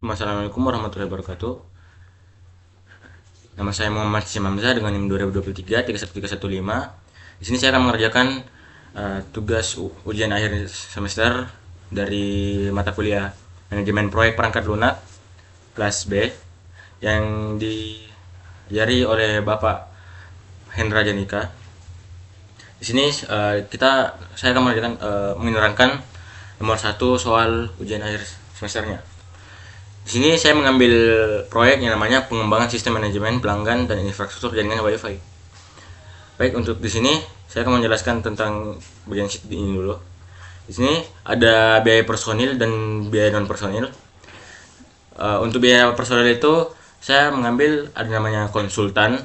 Assalamualaikum warahmatullahi wabarakatuh. Nama saya Muhammad Syamamzah dengan NIM 2023 31315. Di sini saya akan mengerjakan tugas ujian akhir semester dari mata kuliah Manajemen Proyek Perangkat Lunak kelas B yang diajari oleh Bapak Hendra Janika. Di sini saya akan mengerjakan menerangkan nomor 1 soal ujian akhir semesternya. Di sini saya mengambil proyek yang namanya pengembangan sistem manajemen pelanggan dan infrastruktur jaringan WiFi. Baik, untuk di sini saya akan menjelaskan tentang bagian sheet ini dulu. Di sini ada biaya personil dan biaya non personil. Untuk biaya personil itu saya mengambil ada namanya konsultan,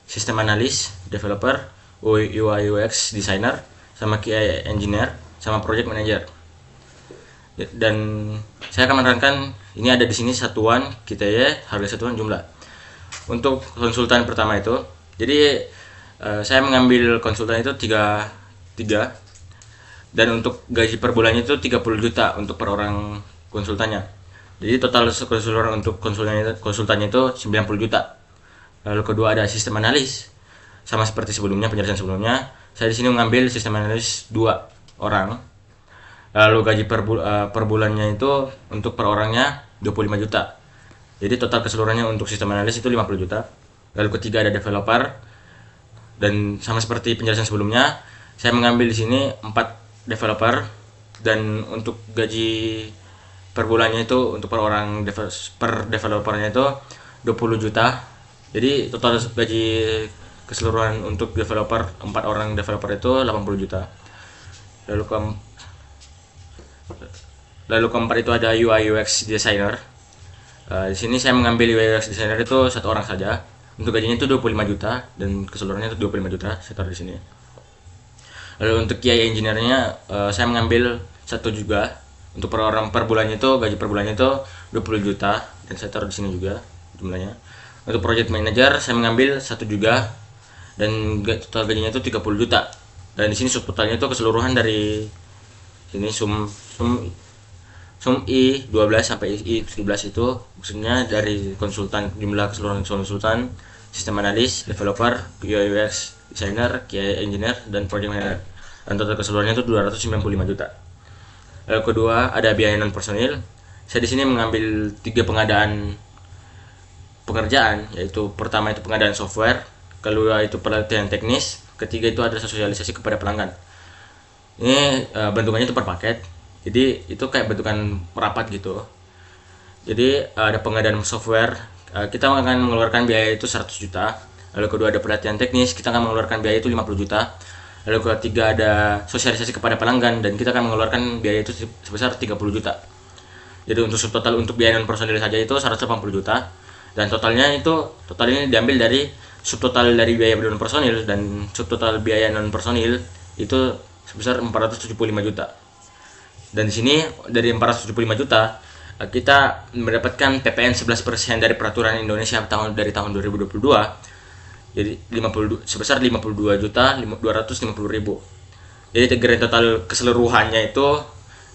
sistem analis, developer, UI UX designer, sama QA engineer, sama project manager. Dan saya akan menerangkan ini ada di sini satuan kita ya, harga satuan jumlah. Untuk konsultan pertama itu, jadi saya mengambil konsultan itu tiga dan untuk gaji per bulannya itu 30 juta untuk per orang konsultannya. Jadi total keseluruhan untuk konsultannya itu 90 juta. Lalu kedua ada sistem analis. Sama seperti sebelumnya, penjelasan sebelumnya, saya di sini mengambil sistem analis 2 orang. Lalu gaji per bulannya itu untuk per orangnya 25 juta. Jadi total keseluruhannya untuk sistem analis itu 50 juta. Lalu ketiga ada developer. Dan sama seperti penjelasan sebelumnya, saya mengambil di sini 4 developer dan untuk gaji per bulannya itu untuk per orang per developernya itu 20 juta. Jadi total gaji keseluruhan untuk developer 4 orang developer itu 80 juta. Lalu keempat itu ada UI UX designer. Di sini saya mengambil UI UX designer itu 1 orang saja. Untuk gajinya itu 25 juta dan keseluruhannya itu 25 juta. Saya taruh di sini. Lalu untuk QA engineer-nya saya mengambil 1 juga. Untuk per orang per bulannya itu gaji per bulannya itu 20 juta dan saya taruh di sini juga jumlahnya. Untuk project manager saya mengambil 1 juga dan total gajinya itu 30 juta. Dan di sini subtotalnya itu keseluruhan dari sini sum I 12 sampai I 17 itu maksudnya dari konsultan, jumlah keseluruhan konsultan, sistem analis, developer, UI UX designer, QA engineer dan project manager. Dan total keseluruhannya itu 295 juta. Lalu kedua ada biaya non personil. Saya di sini mengambil 3 pengadaan pekerjaan, yaitu pertama itu pengadaan software, kedua itu pelatihan teknis, ketiga itu ada sosialisasi kepada pelanggan. Ini bentukannya itu per paket, jadi itu kayak bentukan merapat gitu. Jadi ada pengadaan software, kita akan mengeluarkan biaya itu 100 juta. Lalu kedua ada pelatihan teknis, kita akan mengeluarkan biaya itu 50 juta. Lalu ketiga ada sosialisasi kepada pelanggan dan kita akan mengeluarkan biaya itu sebesar 30 juta. Jadi untuk subtotal untuk biaya non personil saja itu 180 juta dan total ini diambil dari subtotal dari biaya non personil dan subtotal biaya non personil itu sebesar 475 juta. Dan di sini dari 475 juta kita mendapatkan PPN 11% dari peraturan Indonesia dari tahun 2022. Jadi sebesar 52 juta 250 ribu. Jadi total keseluruhannya itu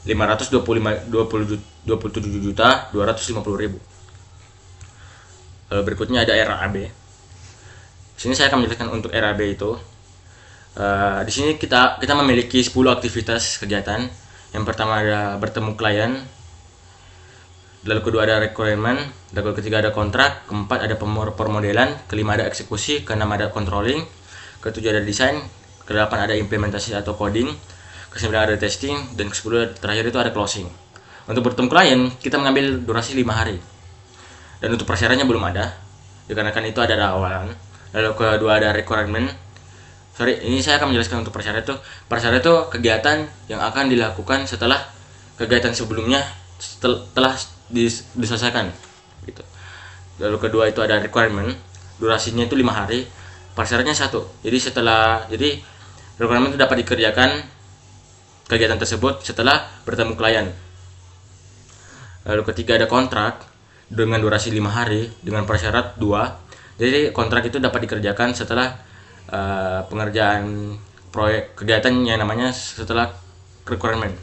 527 juta 250 ribu. Berikutnya ada RAB. Di sini saya akan menjelaskan untuk RAB itu. Di sini kita memiliki 10 aktivitas kegiatan. Yang pertama ada bertemu klien, lalu kedua ada requirement, lalu ketiga ada kontrak, keempat ada permodelan, kelima ada eksekusi, keenam ada controlling, ketujuh ada desain, kedelapan ada implementasi atau coding, kesembilan ada testing, dan kesepuluh terakhir itu ada closing. Untuk bertemu klien kita mengambil durasi 5 hari. Dan untuk persyaratnya belum ada, dikarenakan itu ada awalan. Lalu kedua ada requirement. Ini saya akan menjelaskan untuk persyarat itu. Persyarat itu kegiatan yang akan dilakukan setelah kegiatan sebelumnya telah diselesaikan gitu. Lalu kedua itu ada requirement, durasinya itu 5 hari, persyaratnya 1. Jadi requirement itu dapat dikerjakan kegiatan tersebut setelah bertemu klien. Lalu ketiga ada kontrak dengan durasi 5 hari dengan persyarat 2. Jadi kontrak itu dapat dikerjakan setelah pengerjaan proyek kegiatan yang namanya setelah requirement.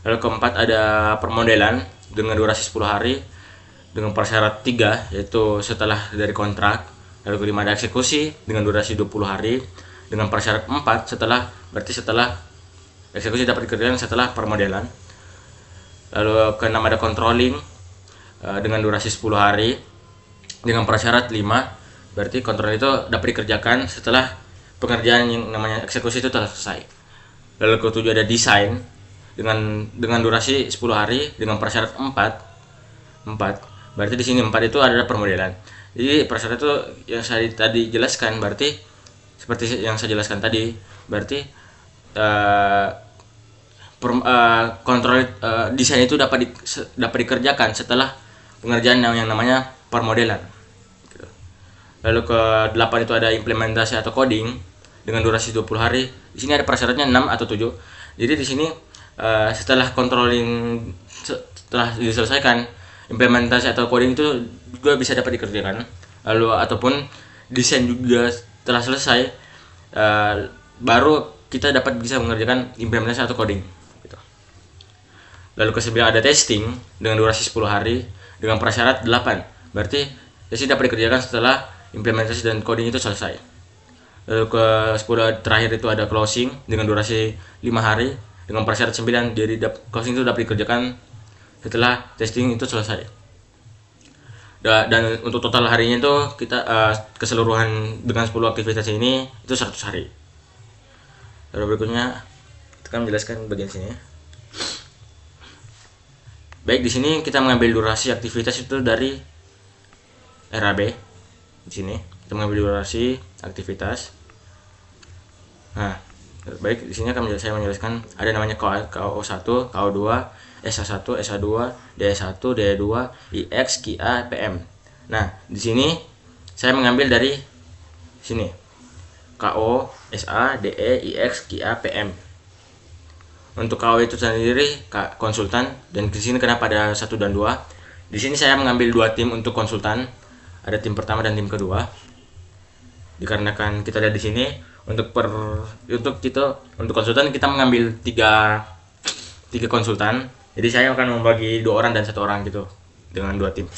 Lalu keempat ada permodelan dengan durasi 10 hari dengan persyarat 3, yaitu setelah dari kontrak. Lalu kelima ada eksekusi dengan durasi 20 hari dengan persyarat 4, berarti setelah eksekusi dapat dikerjakan setelah permodelan. Lalu keenam ada controlling dengan durasi 10 hari dengan persyarat 5, berarti kontrol itu dapat dikerjakan setelah pengerjaan yang namanya eksekusi itu telah selesai. Lalu ketujuh ada desain dengan durasi 10 hari dengan persyarat 4. Berarti di sini 4 itu adalah permodelan. Jadi persyarat itu yang saya tadi jelaskan, berarti seperti yang saya jelaskan tadi, berarti kontrol desain itu dapat dikerjakan setelah pengerjaan yang namanya permodelan. Lalu ke-8 itu ada implementasi atau coding dengan durasi 20 hari. Di sini ada persyaratnya 6 atau 7. Jadi di sini setelah controlling setelah diselesaikan, implementasi atau coding itu juga bisa dapat dikerjakan. Lalu ataupun desain juga telah selesai, baru kita dapat bisa mengerjakan implementasi atau coding gitu. Lalu ke-9 ada testing dengan durasi 10 hari dengan persyarat 8. Berarti testing dapat dikerjakan setelah implementasi dan coding itu selesai. Lalu ke-10 terakhir itu ada closing dengan durasi 5 hari dengan persyarat 9. Jadi closing itu dapat dikerjakan setelah testing itu selesai. Dan untuk total harinya itu kita keseluruhan dengan 10 aktivitas ini itu 100 hari. Lalu berikutnya kita akan menjelaskan bagian sini. Baik, di sini kita mengambil durasi aktivitas itu dari RAB. Di sini kita mengambil durasi aktivitas. Nah, baik, di sini saya menjelaskan ada namanya KO1, KO2, SA1, SA2, DE1, DE2, IX, QA, PM. Nah, di sini saya mengambil dari sini. KO, SA, DE, IX, QA, PM. Untuk KO itu sendiri konsultan, dan di sini kenapa ada 1 dan 2? Di sini saya mengambil 2 tim untuk konsultan. Ada tim pertama dan tim kedua. Dikarenakan kita lihat di sini untuk konsultan kita mengambil 3 konsultan. Jadi saya akan membagi 2 orang dan 1 orang gitu dengan 2 tim.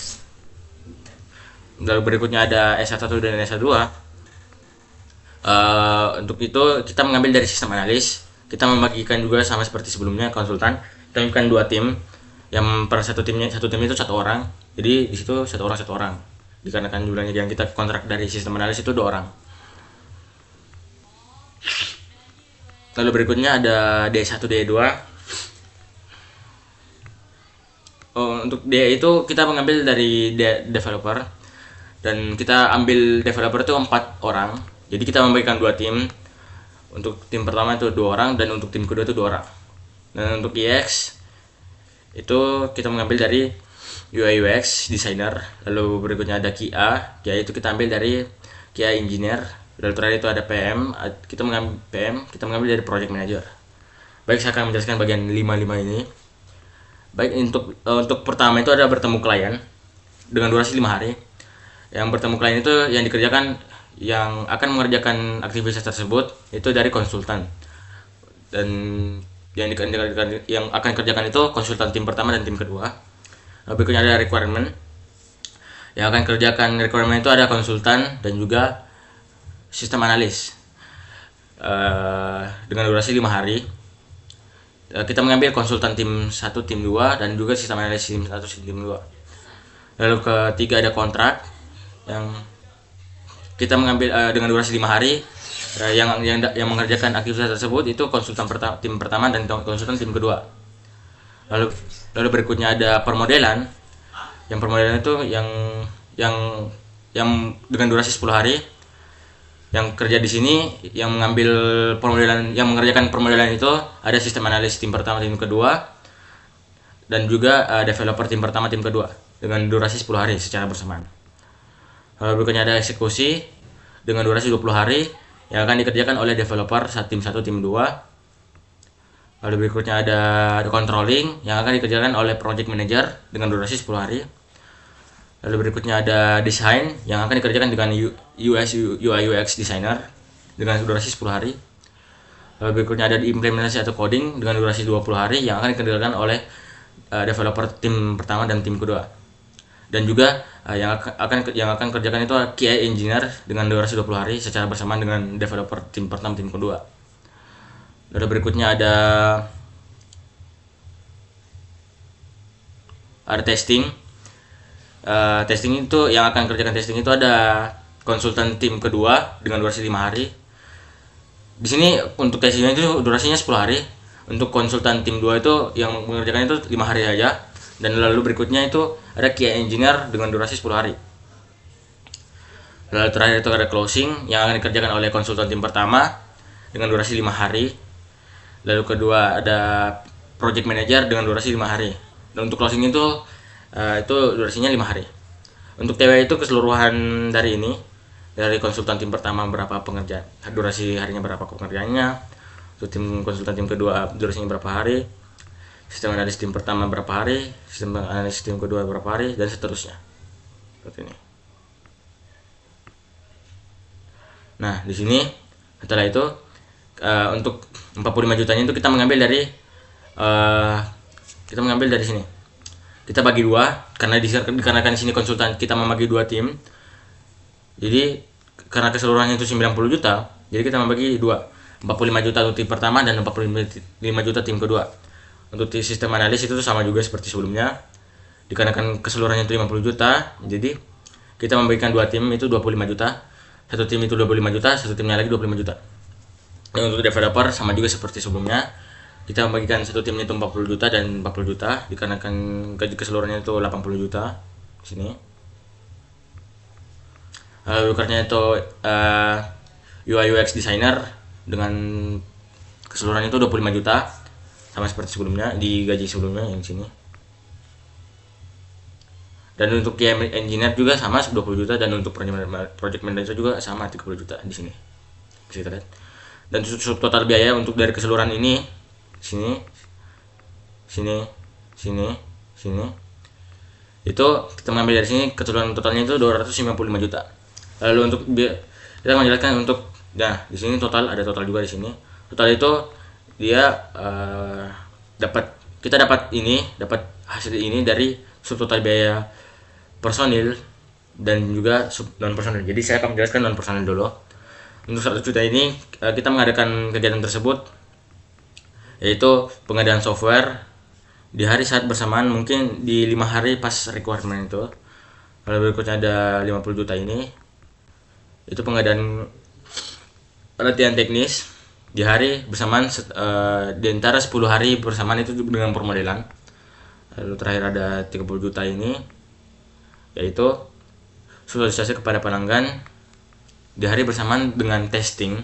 Lalu berikutnya ada SA1 dan SA2. Untuk itu kita mengambil dari sistem analis. Kita membagikan juga sama seperti sebelumnya konsultan. Kita membagikan 2 tim. Yang per satu tim itu 1 orang. Jadi di situ 1 orang. Dikarenakan jumlahnya yang kita kontrak dari sistem analis itu 2 orang. Lalu berikutnya ada D1, D2. Untuk D itu kita mengambil dari developer, dan kita ambil developer itu 4 orang. Jadi kita membagikan 2 tim. Untuk tim pertama itu 2 orang, dan untuk tim kedua itu 2 orang. Dan untuk IX itu kita mengambil dari UI UX designer. Lalu berikutnya ada QA itu kita ambil dari QA engineer. Lalu terakhir itu ada PM, kita mengambil dari project manager. Baik, saya akan menjelaskan bagian 5 ini. Baik, untuk pertama itu ada bertemu klien dengan durasi 5 hari. Yang bertemu klien itu yang dikerjakan, yang akan mengerjakan aktivitas tersebut itu dari konsultan, dan yang akan kerjakan itu konsultan tim pertama dan tim kedua. Berikutnya ada requirement. Yang akan kerjakan requirement itu ada konsultan dan juga sistem analis dengan durasi 5 hari. Kita mengambil konsultan tim 1, tim 2, dan juga sistem analis tim 1, tim 2. Lalu ketiga ada kontrak, yang kita mengambil dengan durasi 5 hari. Yang mengerjakan aktivitas tersebut itu konsultan tim pertama dan konsultan tim kedua. Lalu berikutnya ada permodelan. Yang permodelan itu yang dengan durasi 10 hari. Yang kerja di sini yang mengambil permodelan, yang mengerjakan permodelan itu ada sistem analis tim pertama, tim kedua, dan juga developer tim pertama, tim kedua dengan durasi 10 hari secara bersamaan. Lalu berikutnya ada eksekusi dengan durasi 20 hari yang akan dikerjakan oleh developer tim 1, tim 2. Lalu berikutnya ada controlling yang akan dikerjakan oleh project manager dengan durasi 10 hari. Lalu berikutnya ada desain yang akan dikerjakan dengan UI UX designer dengan durasi 10 hari. Lalu berikutnya ada implementasi atau coding dengan durasi 20 hari yang akan dikerjakan oleh developer tim pertama dan tim kedua. Dan juga yang akan kerjakan itu QA engineer dengan durasi 20 hari secara bersamaan dengan developer tim pertama, tim kedua. Lalu berikutnya ada testing. Testing itu yang akan kerjakan testing itu ada konsultan tim kedua dengan durasi 5 hari. Di sini untuk testingnya itu durasinya 10 hari. Untuk konsultan tim 2 itu yang mengerjakan itu 5 hari aja. Dan lalu berikutnya itu ada QA engineer dengan durasi 10 hari. Lalu terakhir itu ada closing yang akan dikerjakan oleh konsultan tim pertama dengan durasi 5 hari. Lalu kedua ada project manager dengan durasi 5 hari. Dan untuk closing itu durasinya 5 hari. Untuk TW itu keseluruhan dari ini, dari konsultan tim pertama berapa pengerjaan, durasi harinya berapa pengerjaannya. Untuk tim konsultan tim kedua durasinya berapa hari, sistem analis tim pertama berapa hari, sistem analis tim kedua berapa hari, dan seterusnya. Seperti ini. Nah, di sini setelah itu untuk 45 jutanya itu kita mengambil dari sini. Kita bagi dua karena dikarenakan di sini konsultan kita membagi dua tim. Jadi karena keseluruhannya itu 90 juta, jadi kita membagi dua. 45 juta untuk tim pertama dan 45 juta tim kedua. Untuk sistem analis itu sama juga seperti sebelumnya. Dikarenakan keseluruhannya itu 50 juta, jadi kita membagikan dua tim itu 25 juta. Satu tim itu 25 juta, satu timnya lagi 25 juta. Dan untuk developer sama juga seperti sebelumnya. Kita membagikan satu timnya itu 40 juta dan 40 juta dikarenakan gaji keseluruhannya itu 80 juta di sini. Lalu karena itu UI UX designer dengan keseluruhannya itu 25 juta sama seperti sebelumnya di gaji sebelumnya yang sini. Dan untuk QA engineer juga sama 20 juta dan untuk project manager juga sama 30 juta di sini. Bisa kita lihat. Dan total biaya untuk dari keseluruhan ini sini itu kita mengambil dari sini keseluruhan totalnya itu 255 juta. Lalu untuk kita menjelaskan untuk di sini ada total juga di sini. Total itu dia kita dapat hasil ini dari subtotal biaya personil dan juga non personil. Jadi saya akan menjelaskan non personil dulu. Untuk 100 juta ini kita mengadakan kegiatan tersebut yaitu pengadaan software di hari saat bersamaan, mungkin di 5 hari pas requirement itu. Lalu berikutnya ada 50 juta ini itu pengadaan pelatihan teknis di hari bersamaan di antara 10 hari bersamaan itu dengan permodelan. Lalu terakhir ada 30 juta ini yaitu sosialisasi kepada pelanggan di hari bersamaan dengan testing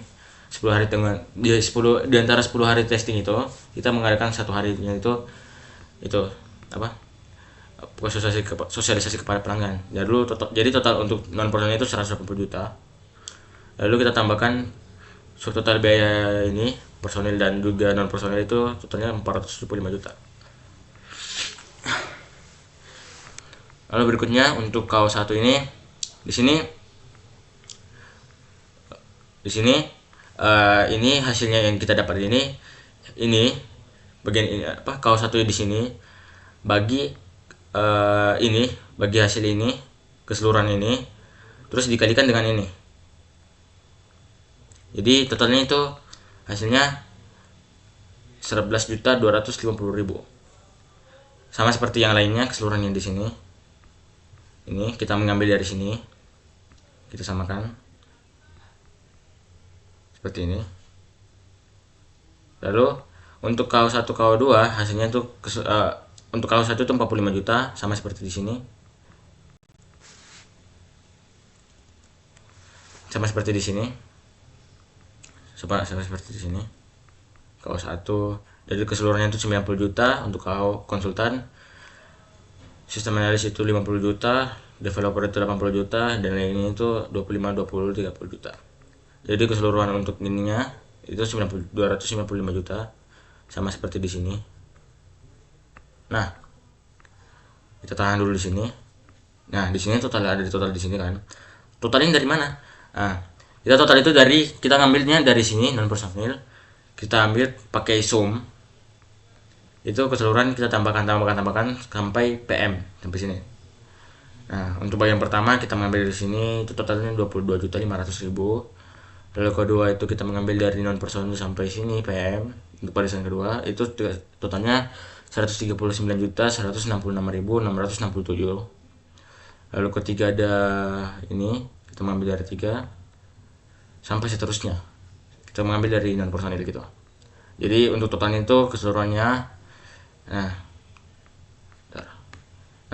10 hari di antara 10 hari testing itu kita mengadakan satu harinya itu sosialisasi kepada pelanggan. Jadi total untuk non personal itu 180 juta. Lalu kita tambahkan subtotal biaya ini personil dan juga non personil itu totalnya 475 juta. Lalu berikutnya untuk KO1 ini di sini ini hasilnya yang kita dapat ini bagian ini KO1 di sini bagi bagi hasil ini keseluruhan ini terus dikalikan dengan ini. Jadi totalnya itu hasilnya 11.250.000. Sama seperti yang lainnya keseluruhannya di sini. Ini kita mengambil dari sini. Kita samakan. Seperti ini. Lalu untuk KO1 KO2 hasilnya itu untuk KO1 itu 45 juta sama seperti di sini. Sama seperti di sini. Sama seperti di sini. KO1 jadi keseluruhannya itu 90 juta untuk KO konsultan. Sistem analis itu 50 juta, developer itu 80 juta dan lainnya itu 25, 20, 30 juta. Jadi keseluruhan untuk ininya itu 255 juta sama seperti di sini. Nah, kita tahan dulu di sini. Nah, di sini ada total di sini kan. Totalnya dari mana? Nah, kita ngambilnya dari sini non personil. Kita ambil pakai sum. Itu keseluruhan kita tambahkan sampai PM sampai sini. Nah, untuk bagian pertama kita mengambil dari sini itu totalnya 22.500.000. Lalu kedua itu kita mengambil dari non personil sampai sini PM. Untuk barisan kedua itu totalnya 139.166.667. Lalu ketiga ada ini kita mengambil dari 3 sampai seterusnya. Kita mengambil dari non personil gitu. Jadi untuk totalnya itu keseluruhannya nah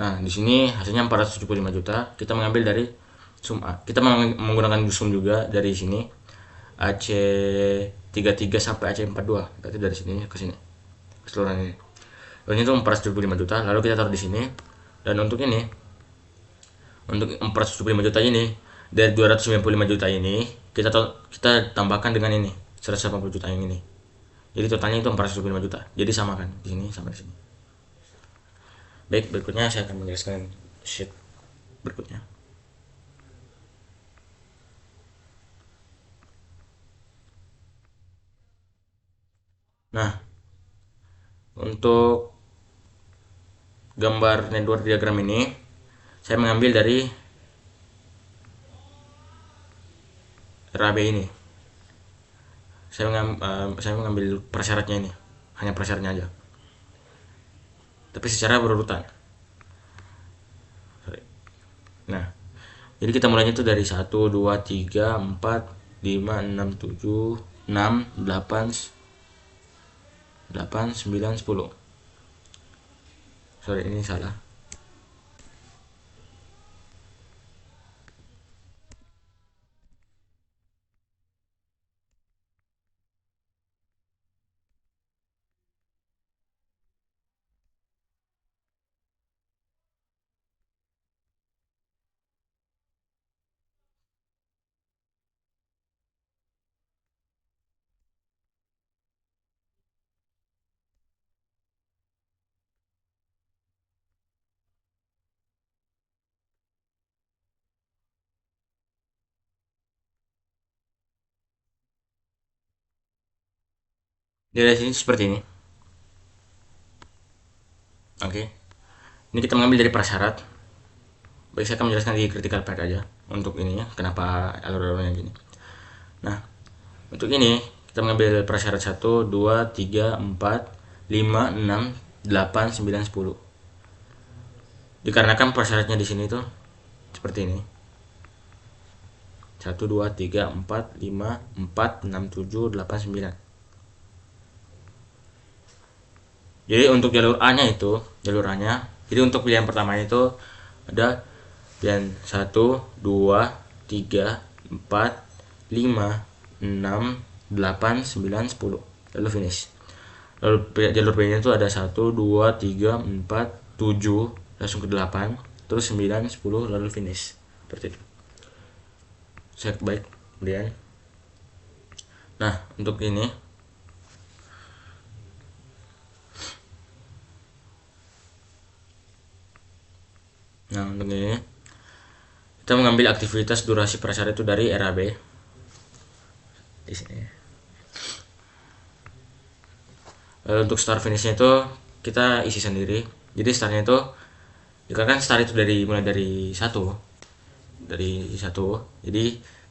Nah, di sini hasilnya 475 juta. Kita mengambil dari sum A. Kita menggunakan sum juga dari sini. AC33 sampai AC42. Berarti dari sini ke sini. Keseluruhan ini. Lalu ini tuh 475 juta. Lalu kita taruh di sini. Dan untuk ini, untuk 475 juta ini, dari 295 juta ini, kita tambahkan dengan ini, 180 juta yang ini. Jadi totalnya itu 475 juta. Jadi sama kan di sini sama di sini. Baik, berikutnya saya akan menjelaskan sheet berikutnya. Nah, untuk gambar network diagram ini saya mengambil dari RAB ini. Saya mengambil prasyaratnya ini, hanya prasyaratnya aja. Tapi secara berurutan. Nah, jadi kita mulainya itu dari 1, 2, 3, 4, 5, 6, 7, 6, 8, 9, 10. Sorry, ini salah. Dari sini seperti ini. Oke. Ini kita mengambil dari prasyarat. Baik, saya akan menjelaskan di critical path aja untuk ininya, kenapa alur-alurnya gini. Nah, untuk ini kita mengambil prasyarat 1, 2, 3, 4, 5, 6, 8, 9, 10. Dikarenakan prasyaratnya di sini tuh seperti ini. 1, 2, 3, 4, 5, 4, 6, 7, 8, 9. Jadi untuk jalur A-nya itu, jalur A-nya, jadi untuk pilihan pertama itu ada pilihan 1, 2, 3, 4, 5, 6, 8, 9, 10. Lalu finish. Lalu jalur B-nya itu ada 1, 2, 3, 4, 7, langsung ke 8, terus 9, 10, lalu finish. Seperti itu. Saya baik, kemudian. Nah, untuk ini untuk ini kita mengambil aktivitas durasi prasyarat itu dari RAB di sini. Lalu untuk start finishnya itu kita isi sendiri. Jadi startnya itu dikarenakan start itu mulai dari satu, jadi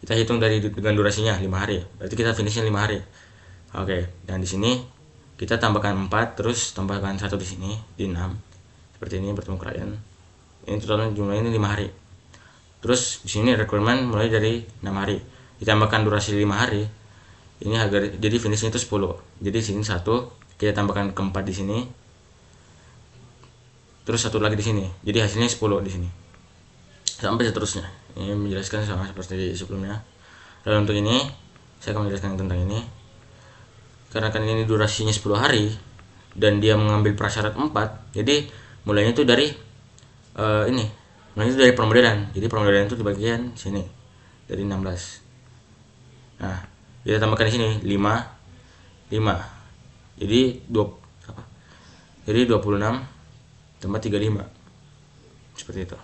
kita hitung dengan durasinya 5 hari. Berarti kita finishnya 5 hari. Oke, dan di sini kita tambahkan 4, terus tambahkan 1 di sini di 6. Seperti ini bertemu klien. Ini totalnya jumlahnya 5 hari. Terus di sini requirement mulai dari 6 hari. Ditambahkan durasi 5 hari. Ini agar jadi finishnya itu 10. Jadi sini 1, kita tambahkan ke 4 di sini. Terus 1 lagi di sini. Jadi hasilnya 10 di sini. Sampai seterusnya. Ini menjelaskan sama seperti sebelumnya. Lalu untuk ini saya akan menjelaskan tentang ini. Karena kan ini durasinya 10 hari dan dia mengambil prasyarat 4, jadi mulainya itu dari ini. Mulainya itu dari permodelan. Jadi permodelan itu di bagian sini dari 16. Nah, kita tambahkan di sini 5. Jadi 26 tambah 35. Seperti itu.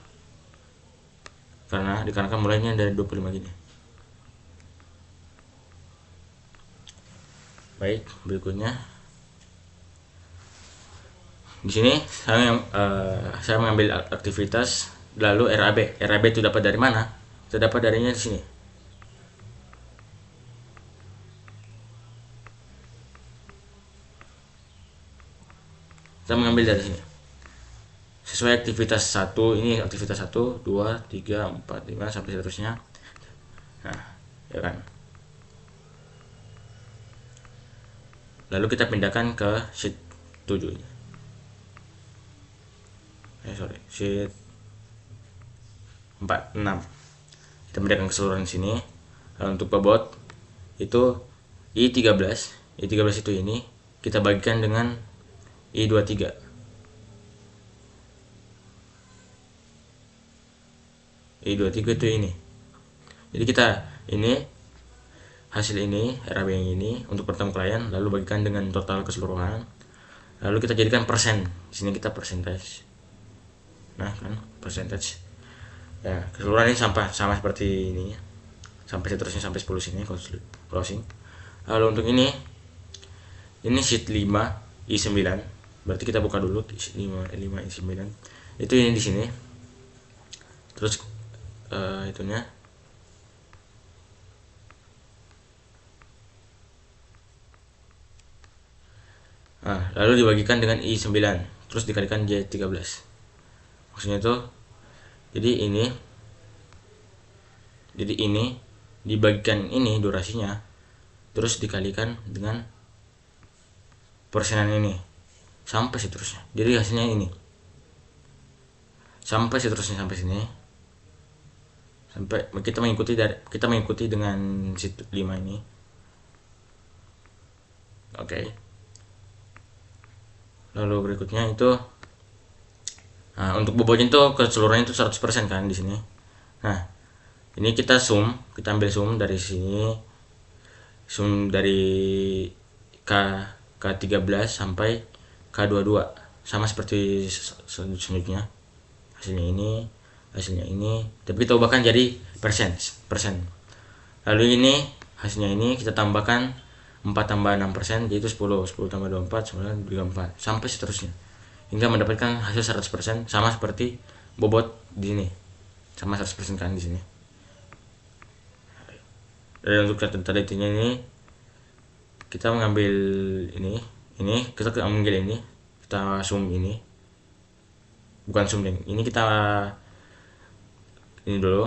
Dikarenakan mulainya dari 25 gini. Baik, berikutnya di sini saya mengambil aktivitas Lalu RAB itu dapat dari mana? Kita dapat darinya di sini. Kita mengambil dari sini. Sesuai aktivitas 1, ini aktivitas 1, 2, 3, 4, 5 sampai seterusnya. Nah, ya kan. Lalu kita pindahkan ke sheet 7 ini. Sheet 4, 6. Kita pindahkan keseluruhan di sini. Lalu untuk bobot itu I13. I13 itu ini kita bagikan dengan I23. I23 itu ini. Jadi kita ini hasil ini RAB yang ini untuk pertemuan klien, lalu bagikan dengan total keseluruhan, lalu kita jadikan persen. Di sini kita percentage. Nah kan percentage. Ya keseluruhan ini sama seperti ini, sampai seterusnya sampai 10 sini closing. Lalu untuk ini sheet 5 I9. Berarti kita buka dulu sheet 5 I9. Itu ini di sini. Terus itunya lalu dibagikan dengan I9 terus dikalikan J13. Maksudnya itu jadi ini dibagikan ini durasinya terus dikalikan dengan persenan ini sampai seterusnya. Jadi hasilnya ini sampai seterusnya sampai sini. Sampai kita mengikuti dengan sheet 5 ini. Oke. Lalu berikutnya itu untuk bobotnya itu keseluruhannya itu 100% kan di sini. Nah, ini kita ambil zoom dari sini. Zoom dari K13 sampai K22 sama seperti selanjutnya. Hasilnya ini, tapi kita ubahkan jadi persen. Lalu ini hasilnya ini kita tambahkan 4 tambah 6%, yaitu 10 tambah 24, 9, 34 sampai seterusnya hingga mendapatkan hasil 100% sama seperti bobot di sini. Sama 100% kan di sini. Dan untuk data-datanya ini kita mengambil ini kita ambil ini, kita zoom ini. Bukan zoom ini kita ini dulu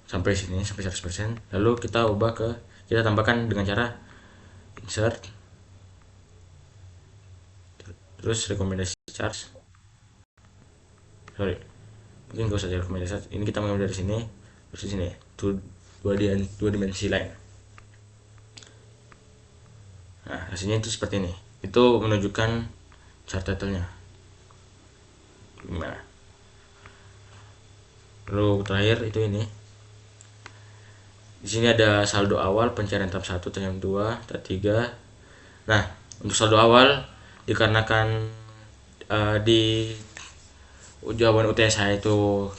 sampai sini sampai 100%, lalu kita tambahkan dengan cara insert, terus rekomendasi charts, mungkin gak usah rekomendasi charts, ini kita mengambil dari sini terus di sini dua dimensi lain. Nah hasilnya itu seperti ini, itu menunjukkan chart title-nya gimana. Lalu terakhir itu ini. Di sini ada saldo awal, pencarian tahap 1, tahap 2, tahap 3. Nah, untuk saldo awal dikarenakan di jawaban UTS saya itu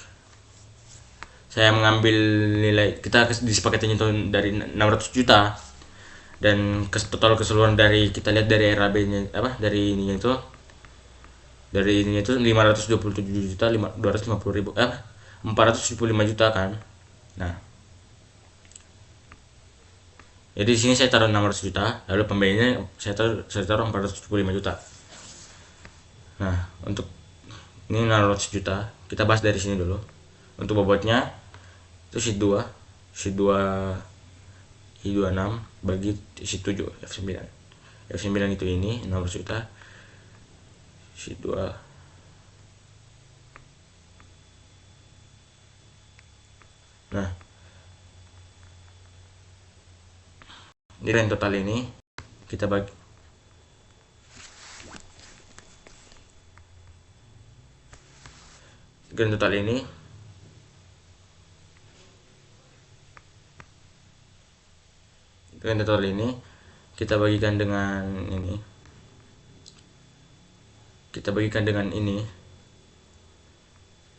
saya mengambil nilai, kita disepakatinya itu dari 600 juta dan total keseluruhan dari kita lihat dari RAB-nya dari ininya itu 527 juta 250 ribu 475 juta kan. Nah, jadi di sini saya taruh 600 juta, lalu pembayarannya saya taruh 475 juta. Nah, untuk ini 600 juta, kita bahas dari sini dulu. Untuk bobotnya itu sheet 2 I26 bagi sheet 7 F9. F9 itu ini 600 juta. Sheet 2 nah nilai total ini kita bagi grand total ini kita bagikan dengan ini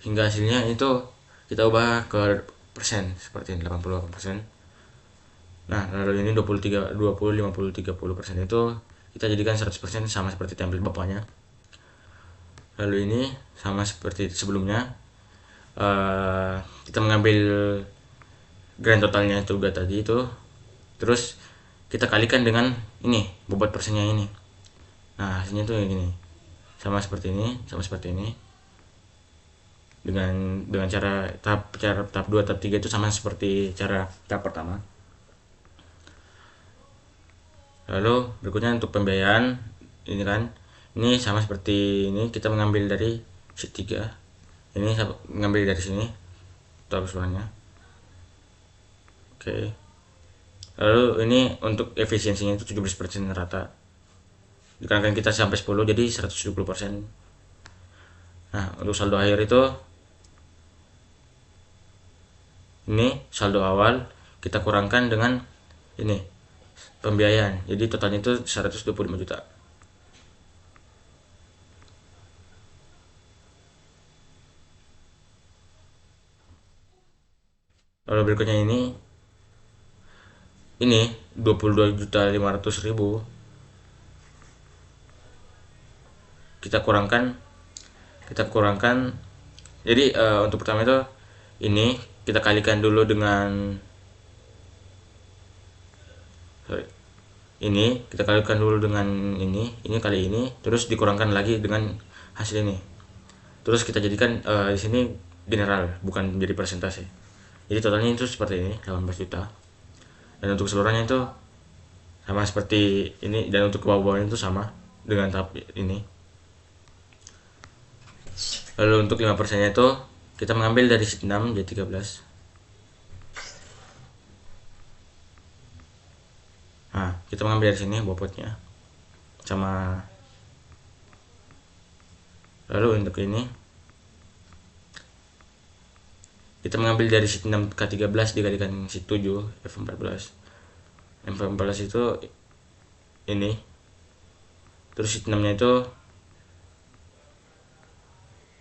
hingga hasilnya itu kita ubah ke persen seperti ini 88%. Nah, lalu ini 20, 50, 30% itu kita jadikan 100% sama seperti template bapaknya. Lalu ini sama seperti sebelumnya. kita mengambil grand totalnya juga tadi itu, terus kita kalikan dengan ini bobot persennya ini. Nah hasilnya tuh kayak gini, sama seperti ini, dengan cara tahap 2, tahap 3 itu sama seperti cara tahap pertama. Lalu berikutnya untuk pembiayaan ini kan, ini sama seperti ini, kita mengambil dari sheet 3, ini mengambil dari sini total keseluruhannya. Oke. Lalu ini untuk efisiensinya itu 17% rata, dikarenakan kita sampai 10 jadi 170%. Nah untuk saldo akhir itu ini saldo awal kita kurangkan dengan ini pembiayaan, jadi totalnya itu 125 juta. Lalu berikutnya ini 22.500.000 kita kurangkan. Jadi untuk pertama itu ini kita kalikan dulu dengan ini kali ini, terus dikurangkan lagi dengan hasil ini, terus kita jadikan di sini general, bukan menjadi persentase. Jadi totalnya itu seperti ini, 18 juta. Dan untuk keseluruhannya itu sama seperti ini, dan untuk bawah-bawahnya itu sama dengan tahap ini. Lalu untuk 5% itu kita mengambil dari sheet 6 jadi 13. Nah, kita mengambil dari sini bobotnya sama. Lalu untuk ini kita mengambil dari sheet 6 K13 dikalikan sheet 7 F14. F14 itu ini, terus sheet 6 nya itu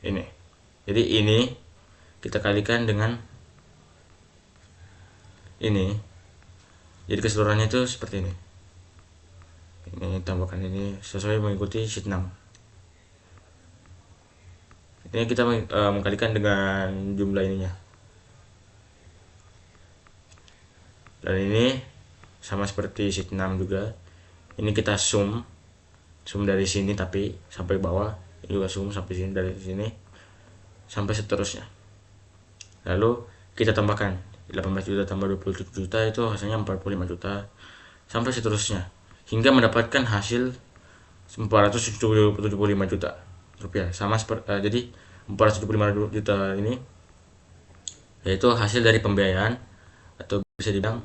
ini. Jadi ini kita kalikan dengan ini, jadi keseluruhannya itu seperti ini. Ini tambahkan ini sesuai mengikuti sheet 6. Ini kita mengkalikan dengan jumlah ininya. Dan ini sama seperti sheet 6 juga. Ini kita sum dari sini tapi sampai bawah, ini juga sum sampai sini, dari sini sampai seterusnya. Lalu kita tambahkan 18 juta tambah 27 juta itu hasilnya 45 juta sampai seterusnya hingga mendapatkan hasil 475 juta rupiah. Sama seperti jadi 475 juta ini yaitu hasil dari pembiayaan, atau bisa dibilang